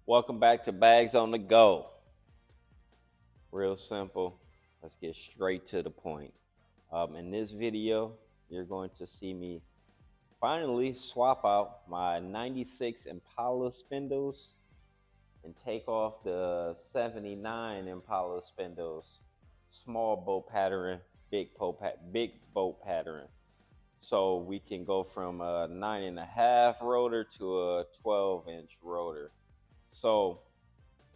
Welcome back to Bags on the Go. Real simple. Let's get straight to the point. In this video, you're going to see me finally swap out my 96 Impala spindles and take off the 79 Impala spindles. Small boat pattern, big boat pattern. So we can go from a 9.5 rotor to a 12-inch rotor. So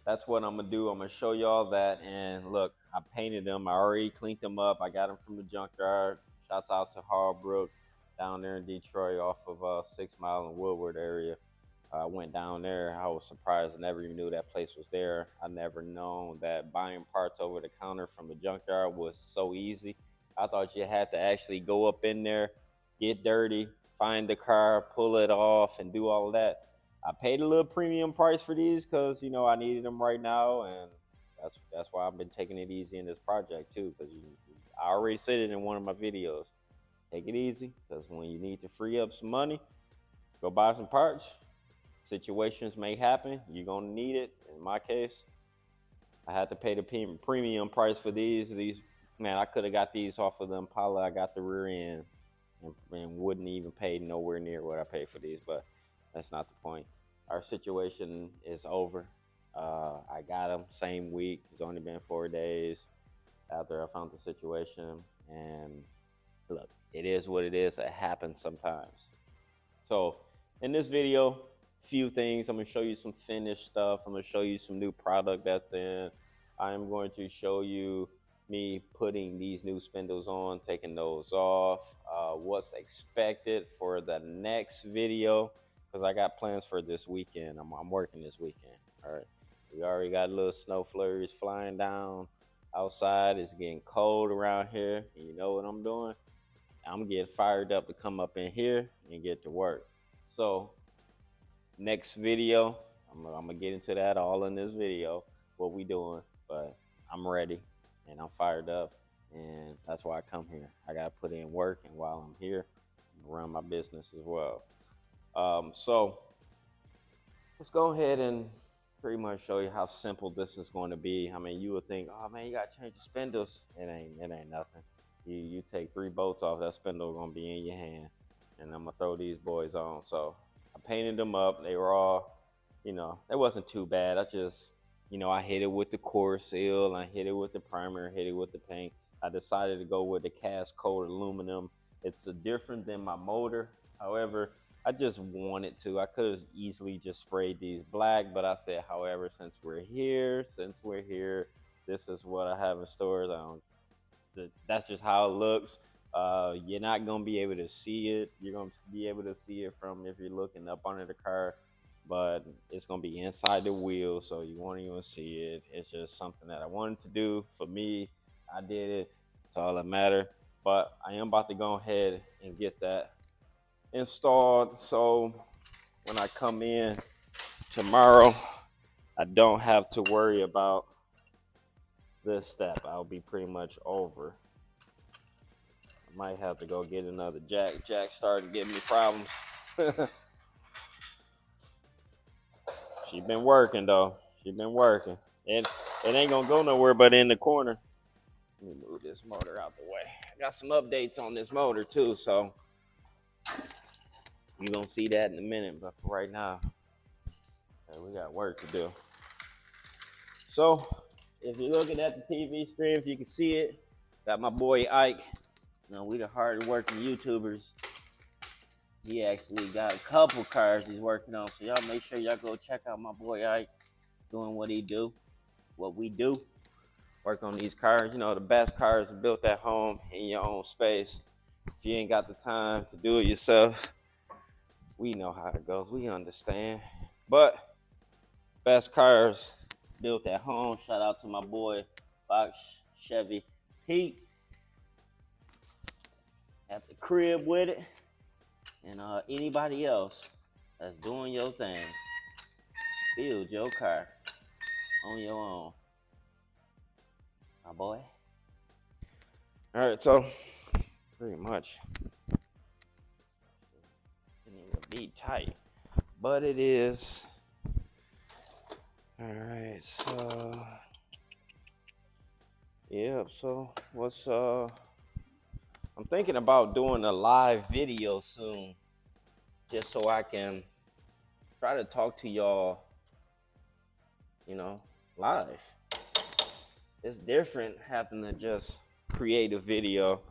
that's what I'm gonna do. I'm gonna show y'all that. And look, I painted them. I already cleaned them up. I got them from the junkyard. Shouts out to Harbrook down there in Detroit off of 6 Mile and Woodward area. I went down there. I was surprised. I never even knew that place was there. I never known that buying parts over the counter from the junkyard was so easy. I thought you had to actually go up in there, get dirty, find the car, pull it off, and do all of that. I paid a little premium price for these because I needed them right now, and that's why I've been taking it easy in this project too. Because I already said it in one of my videos. Take it easy, because when you need to free up some money, go buy some parts. Situations may happen. You're gonna need it. In my case, I had to pay the premium price for these. Man, I could have got these off of the Impala. I got the rear end, and wouldn't even pay nowhere near what I paid for these, but that's not the point. Our situation is over. I got them same week. It's only been 4 days after I found the situation. And look, it is what it is. It happens sometimes. So in this video, few things. I'm going to show you some finished stuff. I'm going to show you some new product that's in. I'm going to show you me putting these new spindles on, taking those off, what's expected for the next video, because I got plans for this weekend. I'm working this weekend. All right, we already got little snow flurries flying down outside. It's getting cold around here, and you know what I'm doing? I'm getting fired up to come up in here and get to work. So next video, I'm gonna get into that all in this video, what we doing, but I'm ready and I'm fired up, and that's why I come here. I gotta put in work, and while I'm here, run my business as well. So let's go ahead and pretty much show you how simple this is going to be. I mean, you would think, oh man, you gotta change the spindles. It ain't nothing. You take 3 bolts off, that spindle gonna be in your hand, and I'm gonna throw these boys on. So I painted them up. They were all, it wasn't too bad. I just, I hit it with the core seal, I hit it with the primer, hit it with the paint. I decided to go with the cast coat aluminum. It's different than my motor. However, I just wanted to. I could have easily just sprayed these black, but I said, however, since we're here, this is what I have in store. That's just how it looks. You're not gonna be able to see it. You're gonna be able to see it from if you're looking up under the car, but it's gonna be inside the wheel, so you won't even see it. It's just something that I wanted to do for me. I did it. It's all that matter. But I am about to go ahead and get that installed, so when I come in tomorrow, I don't have to worry about this step. I'll be pretty much over. I might have to go get another jack. Jack started giving me problems. She been working though. She been working. It ain't gonna go nowhere but in the corner. Let me move this motor out the way. I got some updates on this motor too, so you're gonna see that in a minute. But for right now, we got work to do. So if you're looking at the TV screen, if you can see it, got my boy Ike. We the hard working YouTubers. He actually got a couple cars he's working on, so y'all make sure y'all go check out my boy Ike doing what we do. Work on these cars. The best cars are built at home in your own space. If you ain't got the time to do it yourself, we know how it goes. We understand. But best cars built at home. Shout out to my boy Fox Chevy Pete at the crib with it. And anybody else that's doing your thing, build your car on your own, my boy. All right, so pretty much it ain't gonna be tight, but it is right, so yeah, so what's I'm thinking about doing a live video soon, just so I can try to talk to y'all, you know, live. It's different having to just create a video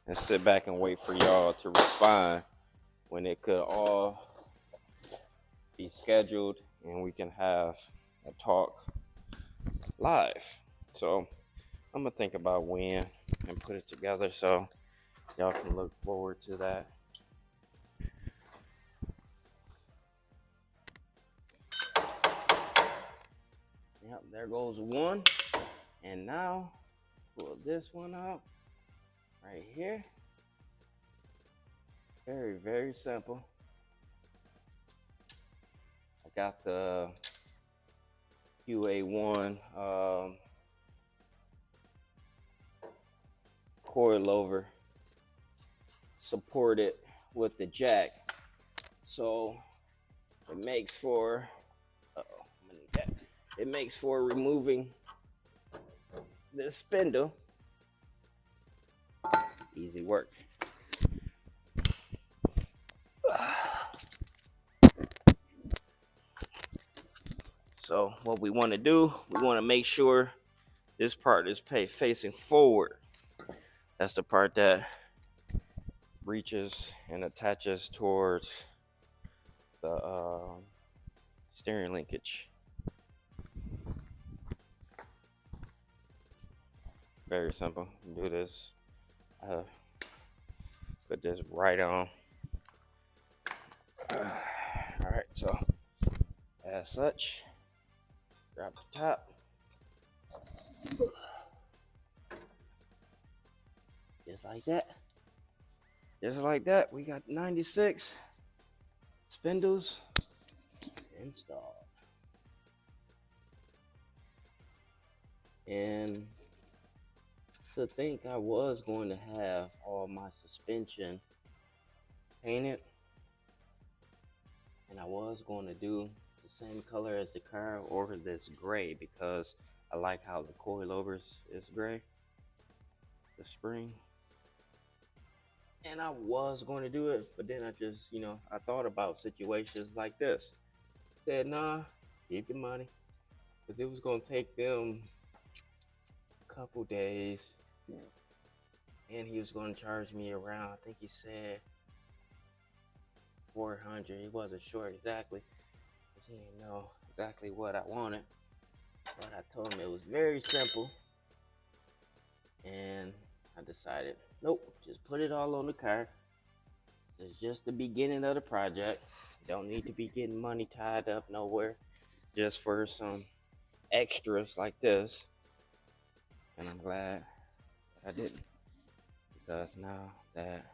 and sit back and wait for y'all to respond, when it could all be scheduled and we can have a talk live. So I'm gonna think about when and put it together so y'all can look forward to that. Yep, there goes one. And now pull this one out right here. Very, very simple. I got the QA1 coilover supported with the jack, so it makes for it makes for removing this spindle easy work. So what we want to do, we want to make sure this part is facing forward. That's the part that reaches and attaches towards the steering linkage. Very simple. Do this. Put this right on. All right, so as such, grab the top. Just like that. Just like that, we got 96 spindles installed. And to think I was going to have all my suspension painted, and I was going to do the same color as the car, or this gray, because I like how the coilovers is gray, the spring. And I was going to do it, but then I just, I thought about situations like this. Said, nah, keep the money, because it was going to take them a couple days, and he was going to charge me around, I think he said 400. He wasn't sure exactly, because he didn't know exactly what I wanted, but I told him it was very simple, and I decided, nope, just put it all on the car. It's just the beginning of the project. Don't need to be getting money tied up nowhere just for some extras like this. And I'm glad I didn't, because now that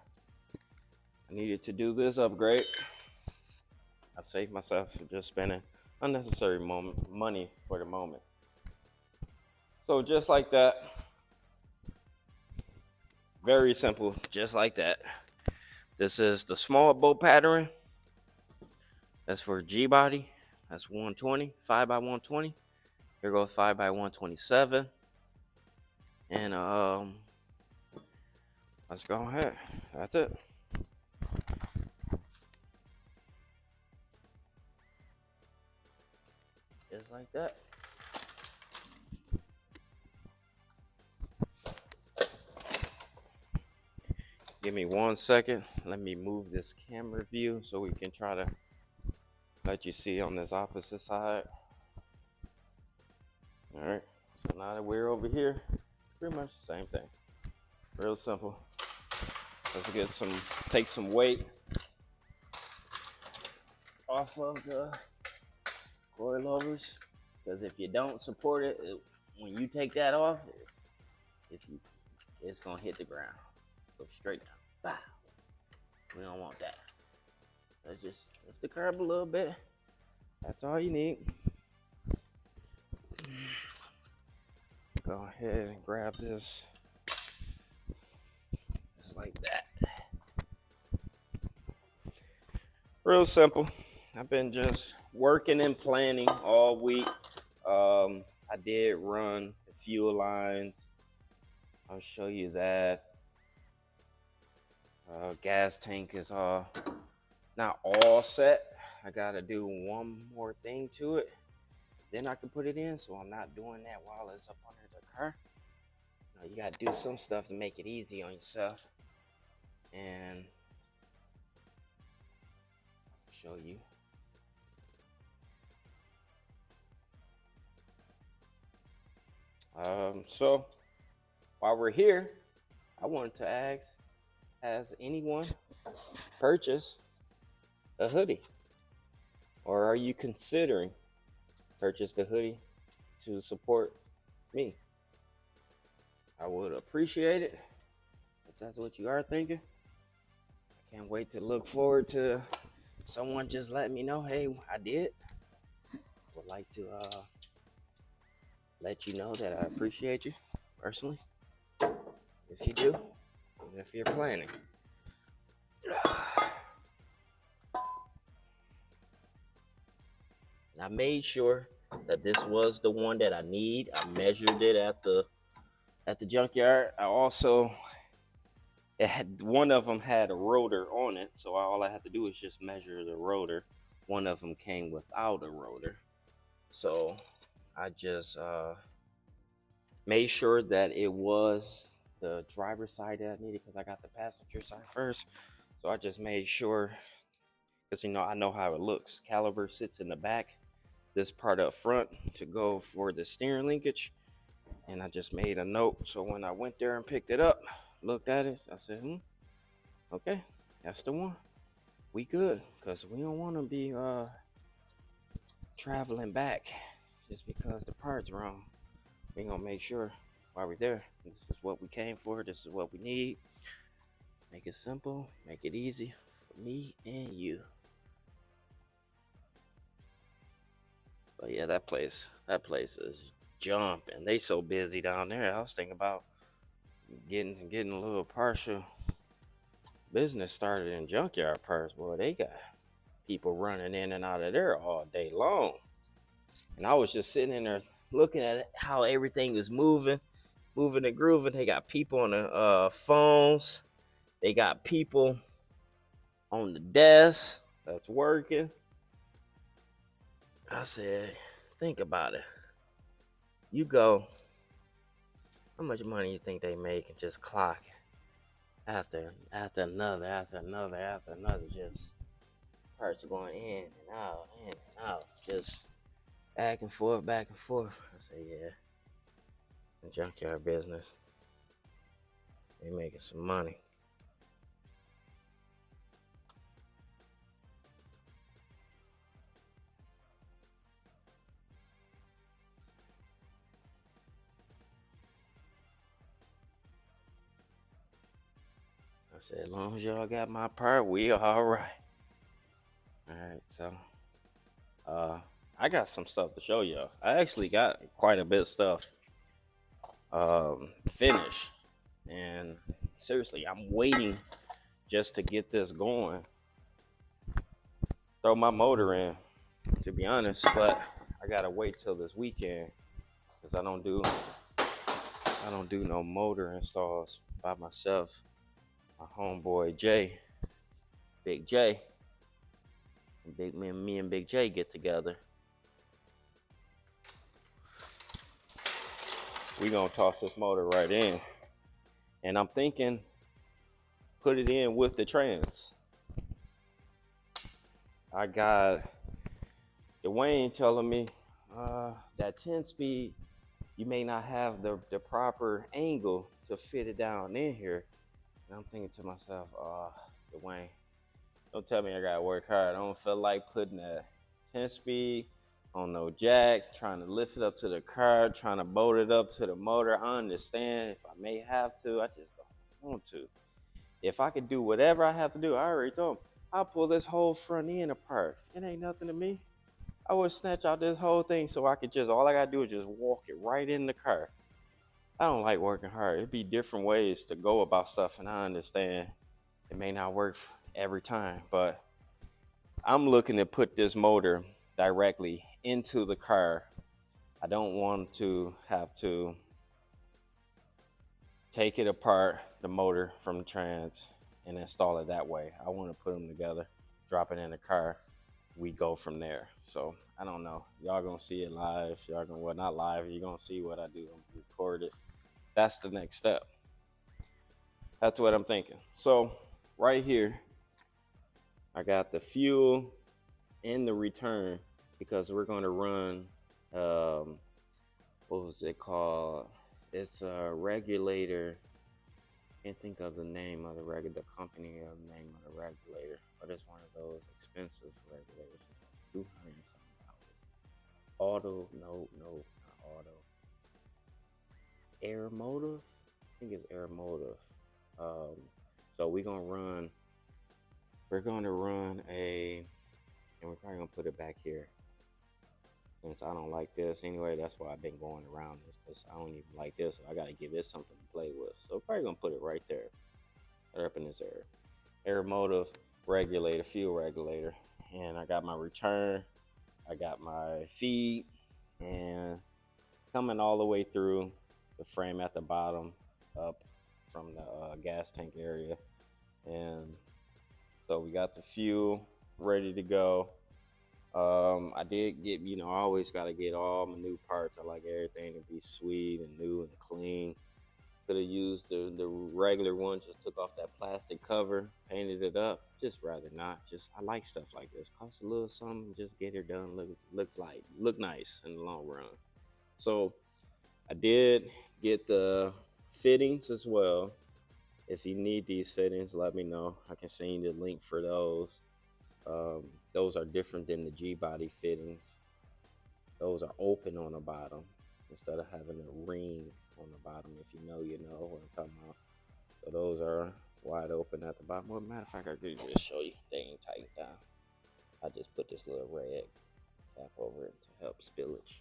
I needed to do this upgrade, I saved myself from just spending unnecessary money for the moment. So just like that, very simple, just like that. This is the small bolt pattern. That's for G body. That's 120, 5x120. Here goes 5x127. And let's go ahead. That's it. Just like that. Give me 1 second. Let me move this camera view so we can try to let you see on this opposite side. All right. So now that we're over here, pretty much the same thing. Real simple. Let's take some weight off of the coilovers, because if you don't support it, when you take that off, it's gonna hit the ground. Go straight down. Bow. We don't want that. Let's just lift the curb a little bit. That's all you need. Go ahead and grab this. Just like that. Real simple. I've been just working and planning all week, I did run the fuel lines. I'll show you that. Gas tank is not all set. I gotta do one more thing to it. Then I can put it in, so I'm not doing that while it's up under the car. You gotta do some stuff to make it easy on yourself. And I'll show you. So while we're here, I wanted to ask, has anyone purchased a hoodie? Or are you considering purchase the hoodie to support me? I would appreciate it if that's what you are thinking. I can't wait to look forward to someone just letting me know, hey, I did. Would like to let you know that I appreciate you personally, if you do, and if you're planning. And I made sure that this was the one that I need. I measured it at the junkyard. I also one of them had a rotor on it, so all I had to do was just measure the rotor. One of them came without a rotor, so I just made sure that it was the driver's side that I needed, because I got the passenger side first. So I just made sure, because I know how it looks. Caliper sits in the back, this part up front to go for the steering linkage. And I just made a note, so when I went there and picked it up, looked at it, I said, okay, that's the one. We good, because we don't want to be traveling back just because the part's wrong. We're gonna make sure while we're there, this is what we came for, this is what we need. Make it simple, make it easy for me and you. But yeah, that place is jumping. They so busy down there. I was thinking about getting a little partial business started in junkyard parts. Boy, they got people running in and out of there all day long. And I was just sitting in there looking at how everything is moving and grooving. They got people on the phones. They got people on the desk that's working. I said, think about it. You go, how much money you think they make and just clock after another, just parts going in and out, just back and forth. I said, yeah, the junkyard business, they making some money. I said, as long as y'all got my part, we all right. All right, so I got some stuff to show y'all. I actually got quite a bit of stuff finished, and seriously, I'm waiting just to get this going, throw my motor in, to be honest. But I gotta wait till this weekend, because I don't do no motor installs by myself. My homeboy Jay, Big J, me and Big J get together. We gonna toss this motor right in, and I'm thinking put it in with the trans. I got Dwayne telling me that 10-speed, you may not have the proper angle to fit it down in here. And I'm thinking to myself, Dwayne, don't tell me I gotta work hard. I don't feel like putting a 10-speed on no jack, trying to lift it up to the car, trying to bolt it up to the motor. I understand if I may have to, I just don't want to. If I could do whatever I have to do, I already told him, I'll pull this whole front end apart. It ain't nothing to me. I would snatch out this whole thing so I could all I gotta do is just walk it right in the car. I don't like working hard. It'd be different ways to go about stuff, and I understand it may not work every time, but I'm looking to put this motor directly into the car I don't want to have to take it apart, the motor from the trans, and install it that way. I want to put them together, drop it in the car. We go from there. So I don't know. Y'all gonna see it live. Y'all gonna, well, not live. You're gonna see what I do. I'm gonna record it. That's the next step. That's what I'm thinking. So right here, I got the fuel and the return because we're going to run, what was it called? It's a regulator. Can't think of the name of the company or the name of the regulator, but it's one of those expensive regulators. It's like 200 and something dollars. Auto, no, not auto. Air Motive? I think it's Air Motive. So we're gonna run a, and we're probably gonna put it back here since I don't like this anyway. That's why I've been going around this, because I don't even like this, so I gotta give it something to play with. So probably gonna put it right there, right up in this area. Air Motive regulator, fuel regulator, and I got my return, I got my feed, and coming all the way through the frame at the bottom up from the gas tank area. And so we got the fuel ready to go. I did get, I always got to get all my new parts. I like everything to be sweet and new and clean. Could have used the regular one, just took off that plastic cover, painted it up. Just rather not. Just, I like stuff like this. Cost a little something, just get it done. Look nice in the long run. So I did get the fittings as well. If you need these fittings, let me know. I can send you the link for those. Those are different than the G-body fittings. Those are open on the bottom instead of having a ring on the bottom. If you know, you know what I'm talking about. So those are wide open at the bottom. Well, matter of fact, I could just show you. They ain't tightened down. I just put this little rag cap over it to help spillage.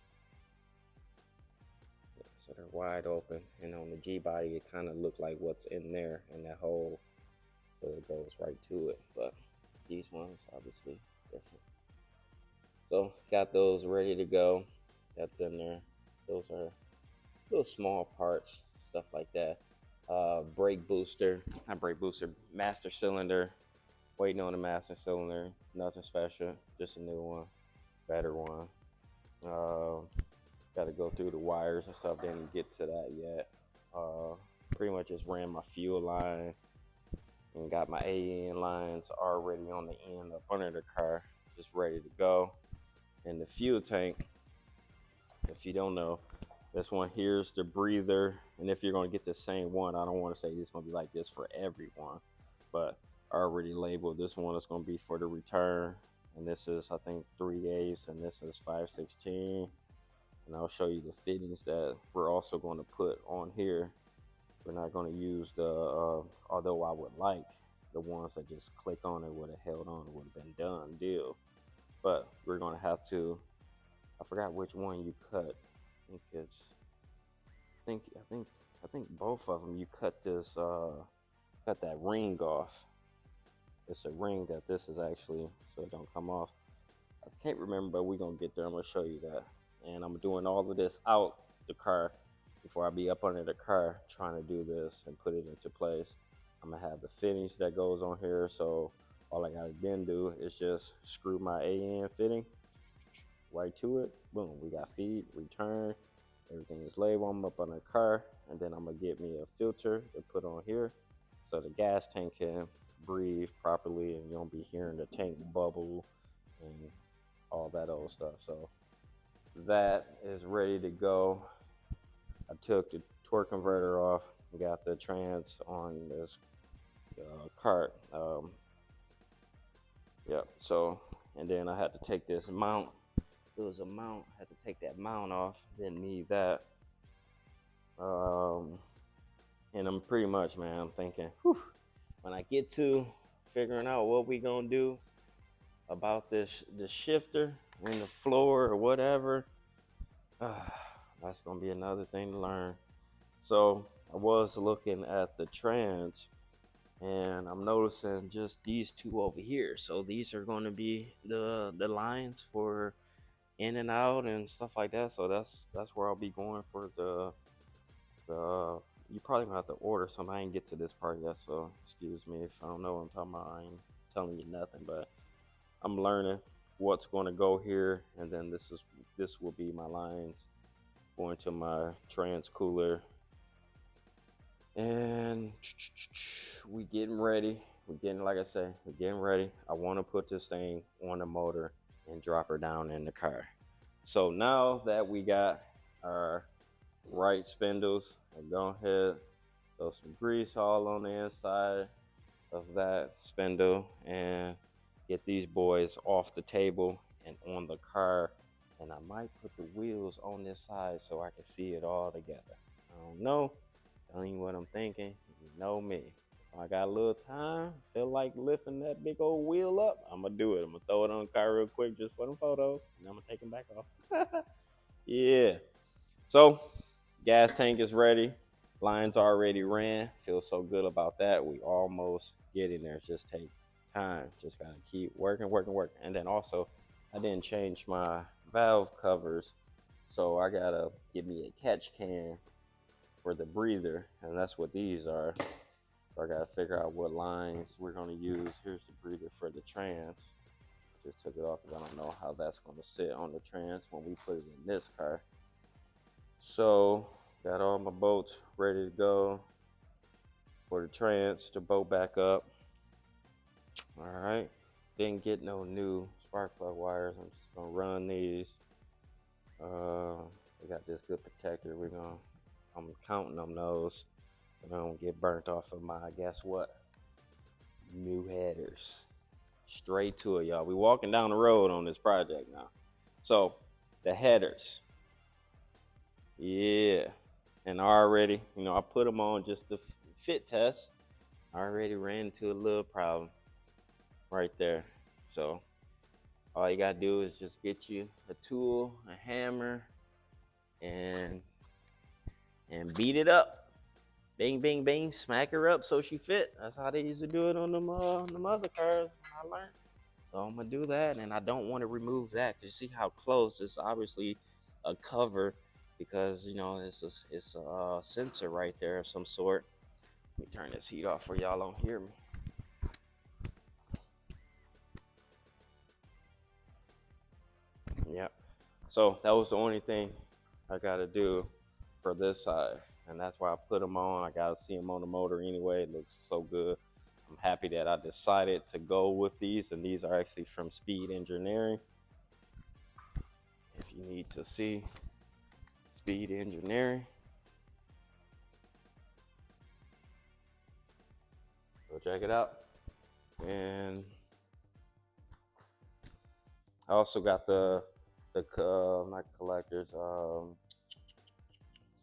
So they're wide open, and on the G-body, it kind of looked like what's in there in that hole, so it goes right to it. But these ones obviously different. So got those ready to go. That's in there. Those are little small parts, stuff like that. Brake booster, not brake booster, master cylinder. Waiting on the master cylinder. Nothing special, just a new one, better one. Got to go through the wires and stuff. Didn't get to that yet. Pretty much just ran my fuel line and got my AN lines already on the end up under the car, just ready to go. And the fuel tank, if you don't know, this one here's the breather. And if you're going to get the same one, I don't want to say it's going to be like this for everyone, but I already labeled this one is going to be for the return. And this is, I think, 3/8, and this is 5/16. And I'll show you the fittings that we're also going to put on here. We're not going to use the, although I would like the ones that just click on it, would have held on, it would have been done deal. But we're going to have to, I forgot which one you cut. I think it's, I think both of them, you cut this, cut that ring off. It's a ring that this is actually, so it don't come off. I can't remember, but we're going to get there. I'm going to show you that. And I'm doing all of this out the car before I be up under the car trying to do this and put it into place. I'm going to have the finish that goes on here. So all I got to then do is just screw my AN fitting right to it. Boom, we got feed, return. Everything is labeled. I'm up on the car. And then I'm going to get me a filter to put on here so the gas tank can breathe properly and you don't be hearing the tank bubble and all that old stuff. So that is ready to go. I took the torque converter off, got the trans on this cart. Yep. So, and then I had to take this mount. It was a mount. I had to take that mount off. Didn't need that. And I'm pretty much, man, I'm thinking, whew, when I get to figuring out what we gonna do about this shifter and the floor or whatever, that's gonna be another thing to learn. So I was looking at the trans and I'm noticing just these two over here. So these are going to be the lines for in and out and stuff like that. So that's where I'll be going for the. You probably gonna have to order some. I ain't get to this part yet, so excuse me if I don't know what I'm talking about. I ain't telling you nothing, but I'm learning what's going to go here, and then this will be my lines going to my trans cooler, and we getting ready. We're getting, like I say, we're getting ready. I want to put this thing on the motor and drop her down in the car. So now that we got our right spindles, I go ahead, throw some grease all on the inside of that spindle and get these boys off the table and on the car. And I might put the wheels on this side so I can see it all together. I don't know. Telling you what I'm thinking. You know me. If I got a little time, feel like lifting that big old wheel up, I'm gonna do it. I'm gonna throw it on the car real quick just for them photos, and I'm gonna take them back off. Yeah. So, gas tank is ready. Lines already ran. Feel so good about that. We almost getting there. It's just take time. Just gotta keep working, working, working. And then also, I didn't change my valve covers, so I gotta get me a catch can for the breather, and that's what these are. So I gotta figure out what lines we're gonna use. Here's the breather for the trans. Just took it off because I don't know how that's gonna sit on the trans when we put it in this car. So got all my bolts ready to go for the trans to bolt back up. All right. Didn't get no new spark plug wires. I'm just gonna run these. We got this good protector. I'm counting them those. I don't get burnt off of my, guess what? New headers. Straight to it, y'all. We walking down the road on this project now. So the headers. Yeah. And already, I put them on just the fit test. I already ran into a little problem right there. So all you gotta do is just get you a tool, a hammer, and beat it up. Bing, bing, bing, smack her up so she fit. That's how they used to do it on them other cars. I learned. So I'm gonna do that, and I don't want to remove that because you see how close. It's obviously a cover because it's a sensor right there of some sort. Let me turn this heat off for y'all don't hear me. Yep. So that was the only thing I gotta do for this side, and that's why I put them on. I gotta see them on the motor anyway. It looks so good. I'm happy that I decided to go with these, and these are actually from Speed Engineering. If you need to see Speed Engineering, go check it out. And I also got the not collectors, so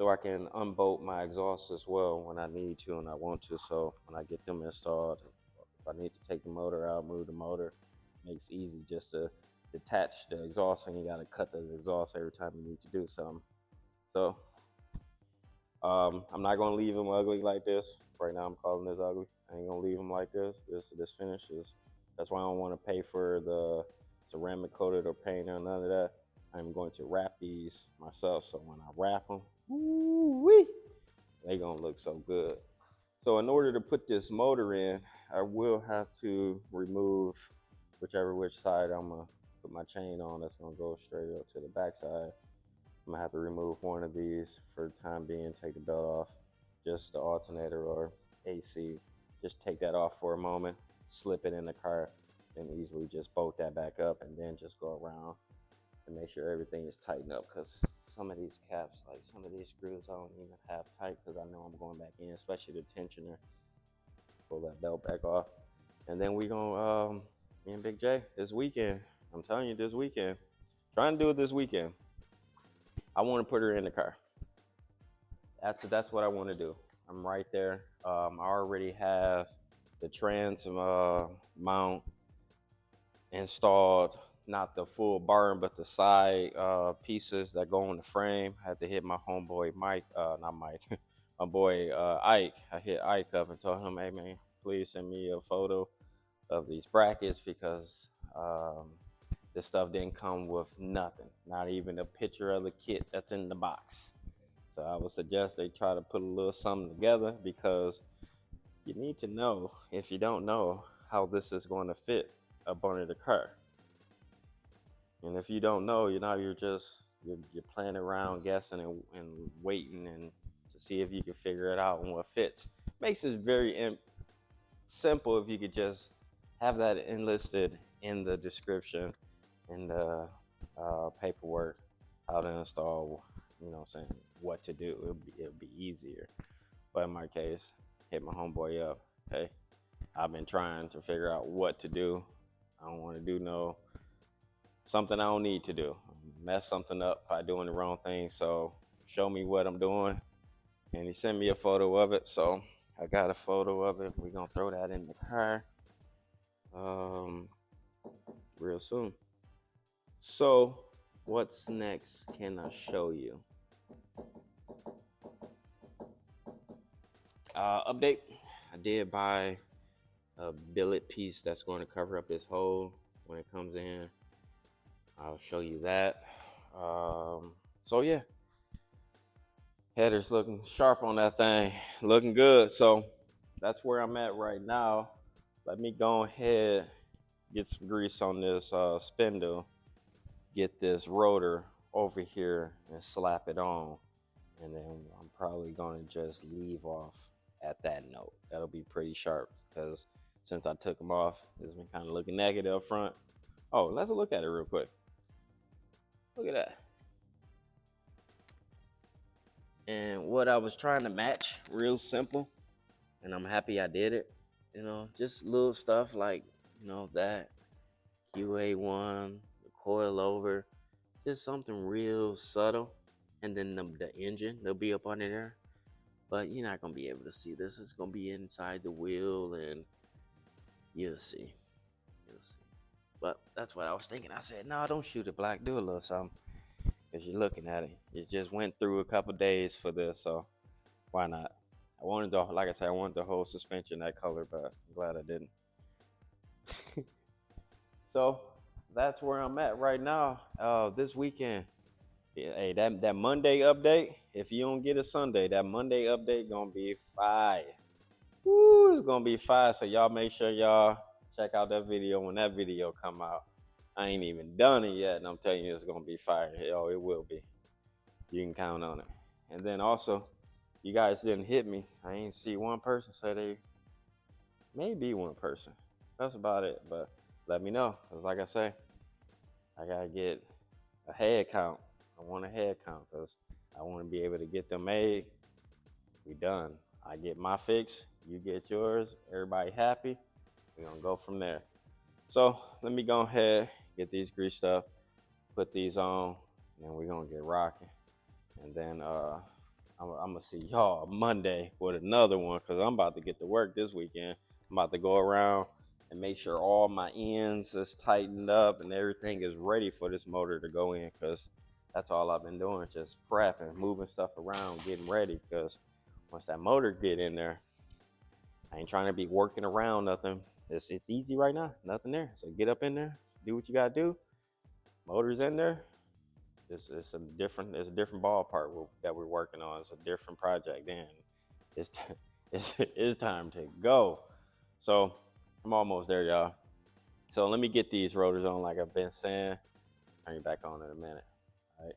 I can unbolt my exhaust as well when I need to and I want to. So when I get them installed, if I need to take the motor out, move the motor, it makes it easy just to detach the exhaust, and you got to cut the exhaust every time you need to do something. So I'm not gonna leave them ugly like this. Right now I'm calling this ugly. I ain't gonna leave them like this. This finish is. That's why I don't want to pay for the ceramic coated or paint or none of that. I'm going to wrap these myself. So when I wrap them, woo-wee, they gonna look so good. So in order to put this motor in, I will have to remove which side I'm gonna put my chain on. That's gonna go straight up to the back side. I'm gonna have to remove one of these for the time being, take the belt off, just the alternator or AC. Just take that off for a moment, slip it in the car, and easily just bolt that back up, and then just go around and make sure everything is tightened up, because some of these caps, like some of these screws, I don't even have tight because I know I'm going back in, especially the tensioner. Pull that belt back off, and then we gonna me and Big J this weekend. I'm telling you, this weekend, trying to do it this weekend. I want to put her in the car. That's what I want to do. I'm right there. I already have the trans mount installed, not the full barn, but the side pieces that go on the frame. I had to hit my homeboy Mike, not Mike, my boy Ike. I hit Ike up and told him, hey man, please send me a photo of these brackets because this stuff didn't come with nothing, not even a picture of the kit that's in the box. So I would suggest they try to put a little something together, because you need to know, if you don't know, how this is going to fit up under the car. And if you don't know, you're playing around guessing and waiting and to see if you can figure it out and what fits. Makes it very simple if you could just have that enlisted in the description, in the paperwork, how to install, what to do. It'll be easier. But in my case, hit my homeboy up. Hey, I've been trying to figure out what to do. I don't want to do something I don't need to do. Mess something up by doing the wrong thing. So show me what I'm doing. And he sent me a photo of it. So I got a photo of it. We're going to throw that in the car real soon. So what's next can I show you? Update. I did buy a billet piece that's going to cover up this hole when it comes in. I'll show you that. So yeah, header's looking sharp on that thing, looking good. So that's where I'm at right now. Let me go ahead, get some grease on this spindle, get this rotor over here and slap it on, and then I'm probably going to just leave off at that note. That'll be pretty sharp, because since I took them off, it's been kind of looking naked up front. Oh, let's look at it real quick. Look at that. And what I was trying to match, real simple, and I'm happy I did it. Just little stuff like, that QA1, the coil over, just something real subtle. And then the engine, they'll be up under there. But you're not going to be able to see this. It's going to be inside the wheel, and you'll see. But that's what I was thinking. I said, no, don't shoot it black. Do a little something, because you're looking at it. You just went through a couple days for this, so why not? I wanted the whole suspension that color, but I'm glad I didn't. So that's where I'm at right now. This weekend, hey, that Monday update, if you don't get a Sunday, that Monday update gonna be fire. Woo, it's gonna be fire. So y'all make sure y'all check out that video when that video come out. I ain't even done it yet, and I'm telling you, it's gonna be fire. Yo, it will be. You can count on it. And then also, you guys didn't hit me. I ain't see one person say they, maybe one person. That's about it. But let me know, because like I say, I gotta get a head count. I want a head count, because I want to be able to get them made. We done. I get my fix, you get yours, everybody happy. We're gonna go from there. So let me go ahead, get these greased up, put these on, and we're gonna get rocking. And then I'm gonna see y'all Monday with another one, because I'm about to get to work this weekend. I'm about to go around and make sure all my ends is tightened up and everything is ready for this motor to go in, because that's all I've been doing, just prepping, moving stuff around, getting ready. Because once that motor get in there, I ain't trying to be working around nothing. It's easy right now, nothing there. So get up in there, do what you gotta do. Motor's in there. It's a different ballpark that we're working on. It's a different project. Then it's time to go. So I'm almost there, y'all. So let me get these rotors on, like I've been saying. Turn you back on in a minute. All right.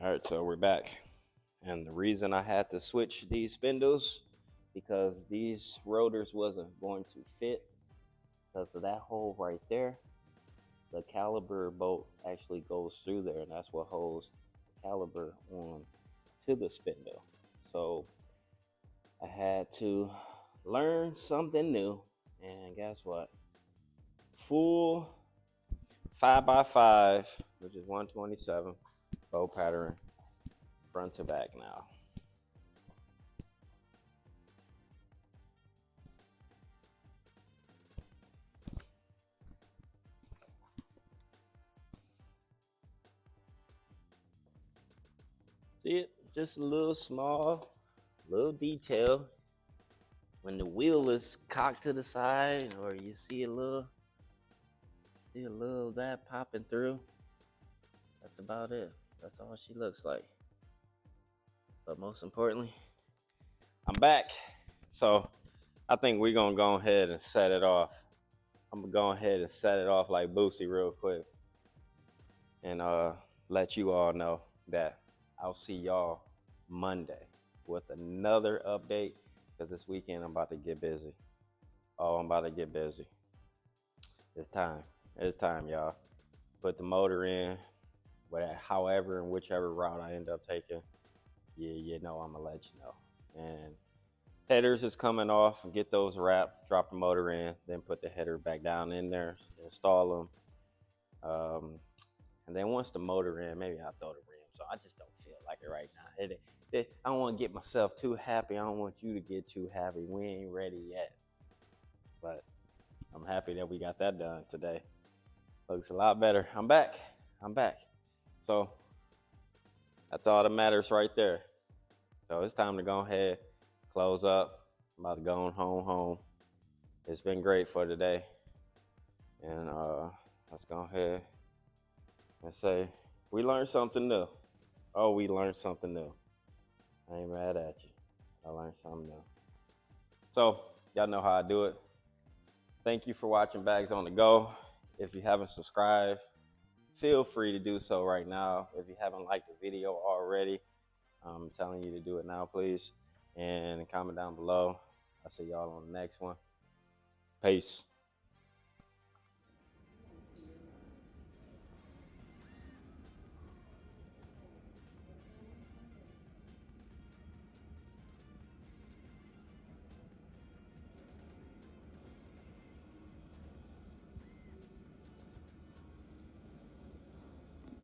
All right, so we're back. And the reason I had to switch these spindles, because these rotors wasn't going to fit because of that hole right there. The caliper bolt actually goes through there, and that's what holds caliber on to the spindle. So I had to learn something new, and guess what? Full 5x5, which is 127 bow pattern, front to back now. See it? Just a little small, little detail. When the wheel is cocked to the side, or you see a little of that popping through, that's about it. That's all she looks like. But most importantly, I'm back. So I think we're gonna go ahead and set it off. I'm gonna go ahead and set it off like Boosie real quick, and let you all know that I'll see y'all Monday with another update, because this weekend I'm about to get busy. Oh, I'm about to get busy. It's time. It's time, y'all. Put the motor in, however and whichever route I end up taking. Yeah, you know I'm gonna let you know. And headers is coming off, and get those wrapped. Drop the motor in, then put the header back down in there, install them. And then once the motor in, maybe I'll throw the rim. So I just don't feel like it right now. I don't want to get myself too happy. I don't want you to get too happy. We ain't ready yet. But I'm happy that we got that done today. Looks a lot better. I'm back. So that's all that matters right there. So it's time to go ahead, close up. I'm about to go on home. It's been great for today. And let's go ahead and say we learned something new. Oh, we learned something new. I ain't mad at you. I learned something new. So y'all know how I do it. Thank you for watching Bags on the Go. If you haven't subscribed, feel free to do so right now. If you haven't liked the video already, I'm telling you to do it now, please. And comment down below. I'll see y'all on the next one. Peace.